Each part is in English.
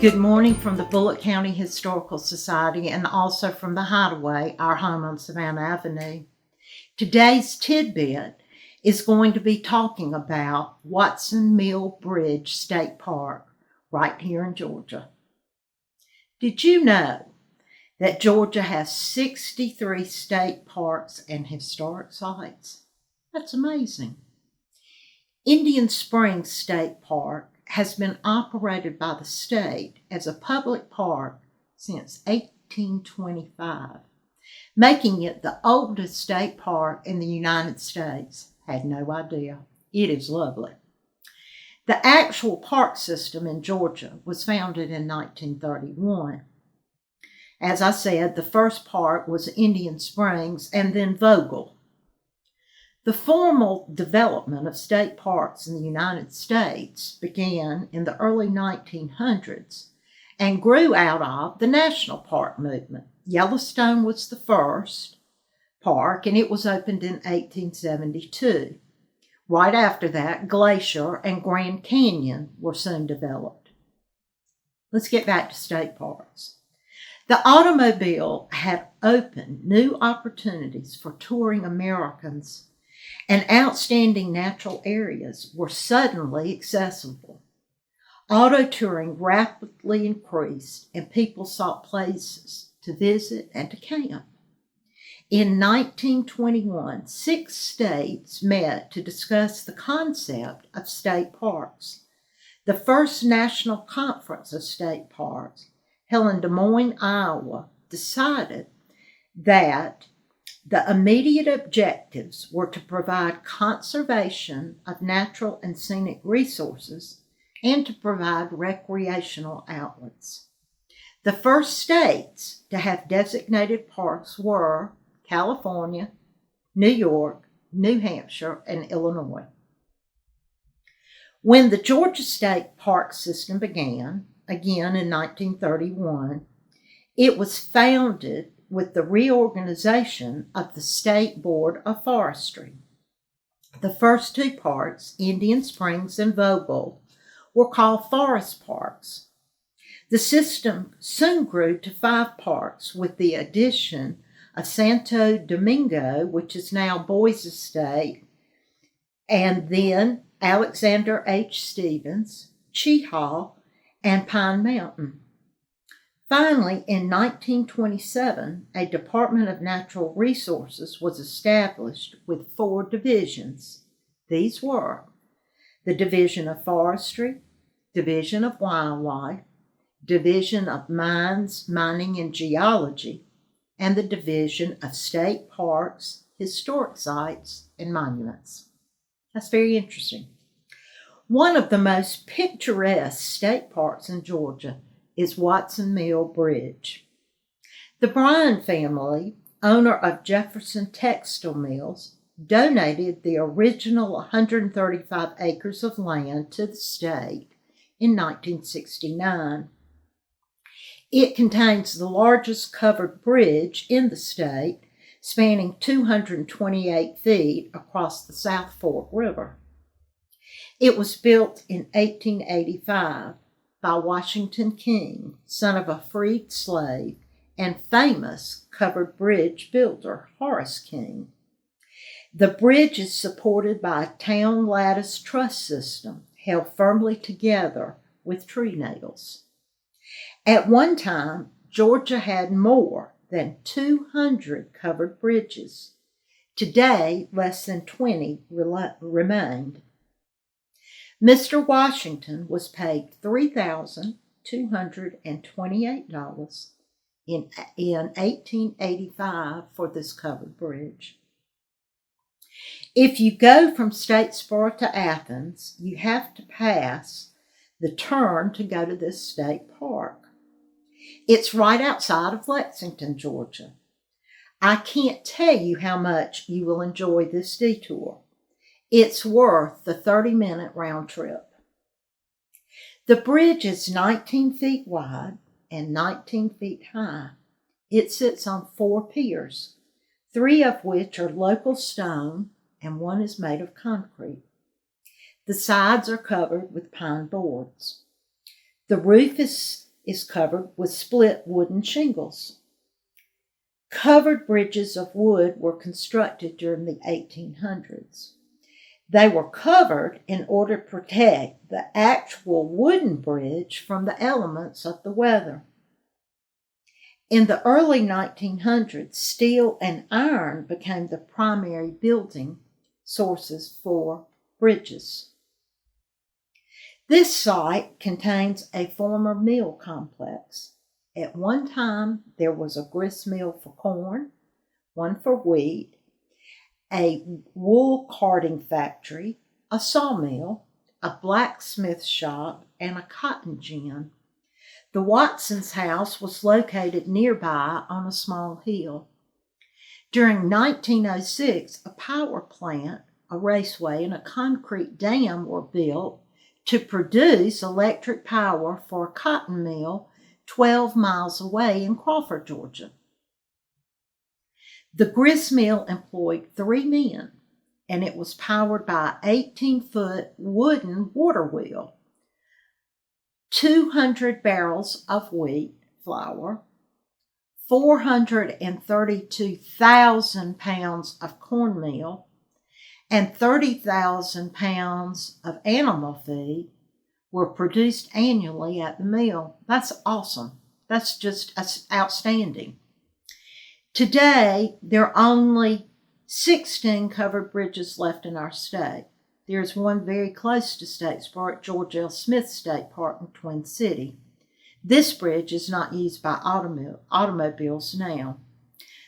Good morning from the Bullitt County Historical Society and also from the Hideway, our home on Savannah Avenue. Today's Tidbit is going to be talking about Watson Mill Bridge State Park right here in Georgia. Did you know that Georgia has 63 state parks and historic sites? That's amazing. Indian Springs State Park has been operated by the state as a public park since 1825, making it the oldest state park in the United States. Had no idea. It is lovely. The actual park system in Georgia was founded in 1931. As I said, the first park was Indian Springs and then Vogel. The formal development of state parks in the United States began in the early 1900s and grew out of the national park movement. Yellowstone was the first park, and it was opened in 1872. Right after that, Glacier and Grand Canyon were soon developed. Let's get back to state parks. The automobile had opened new opportunities for touring Americans, and outstanding natural areas were suddenly accessible. Auto touring rapidly increased, and people sought places to visit and to camp. In 1921, 6 states met to discuss the concept of state parks. The first National Conference of State Parks, held in Des Moines, Iowa, decided that the immediate objectives were to provide conservation of natural and scenic resources and to provide recreational outlets. The first states to have designated parks were California, New York, New Hampshire, and Illinois. When the Georgia State Park System began, again in 1931, it was founded with the reorganization of the State Board of Forestry. The first 2 parks, Indian Springs and Vogel, were called forest parks. The system soon grew to 5 parks with the addition of Santo Domingo, which is now Boise State, and then Alexander H. Stevens, Cheahaw, and Pine Mountain. Finally, in 1927, a Department of Natural Resources was established with 4 divisions. These were the Division of Forestry, Division of Wildlife, Division of Mines, Mining, and Geology, and the Division of State Parks, Historic Sites, and Monuments. That's very interesting. One of the most picturesque state parks in Georgia is Watson Mill Bridge. The Bryan family, owner of Jefferson Textile Mills, donated the original 135 acres of land to the state in 1969. It contains the largest covered bridge in the state, spanning 228 feet across the South Fork River. It was built in 1885 by Washington King, son of a freed slave and famous covered bridge builder, Horace King. The bridge is supported by a town lattice truss system held firmly together with tree nails. At one time, Georgia had more than 200 covered bridges. Today, less than 20 remained. Mr. Washington was paid $3,228 in 1885 for this covered bridge. If you go from Statesboro to Athens, you have to pass the turn to go to this state park. It's right outside of Lexington, Georgia. I can't tell you how much you will enjoy this detour. It's worth the 30-minute round trip. The bridge is 19 feet wide and 19 feet high. It sits on 4 piers, 3 of which are local stone and 1 is made of concrete. The sides are covered with pine boards. The roof is is covered with split wooden shingles. Covered bridges of wood were constructed during the 1800s. They were covered in order to protect the actual wooden bridge from the elements of the weather. In the early 1900s, steel and iron became the primary building sources for bridges. This site contains a former mill complex. At one time, there was a grist mill for corn, one for wheat, a wool carding factory, a sawmill, a blacksmith shop, and a cotton gin. The Watsons' house was located nearby on a small hill. During 1906, a power plant, a raceway, and a concrete dam were built to produce electric power for a cotton mill 12 miles away in Crawford, Georgia. The grist mill employed 3 men, and it was powered by an 18-foot wooden water wheel, 200 barrels of wheat flour, 432,000 pounds of cornmeal, and 30,000 pounds of animal feed were produced annually at the mill. That's awesome. That's just outstanding. Today, there are only 16 covered bridges left in our state. There's one very close to Statesboro at George L. Smith State Park in Twin City. This bridge is not used by automobiles now.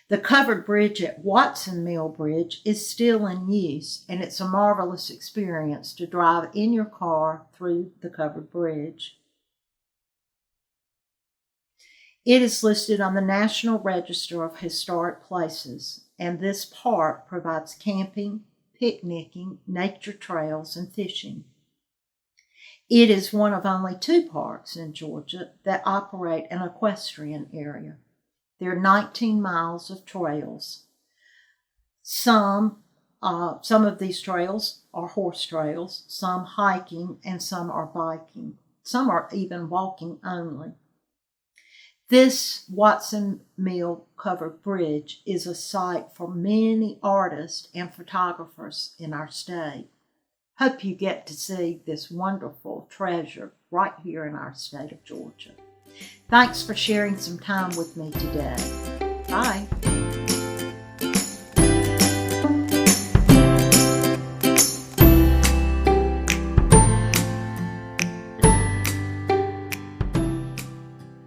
The covered bridge at Watson Mill Bridge is still in use, and it's a marvelous experience to drive in your car through the covered bridge. It is listed on the National Register of Historic Places, and this park provides camping, picnicking, nature trails, and fishing. It is one of only 2 parks in Georgia that operate an equestrian area. There are 19 miles of trails. Some of these trails are horse trails, some hiking, and some are biking. Some are even walking only. This Watson Mill covered bridge is a site for many artists and photographers in our state. Hope you get to see this wonderful treasure right here in our state of Georgia. Thanks for sharing some time with me today. Bye.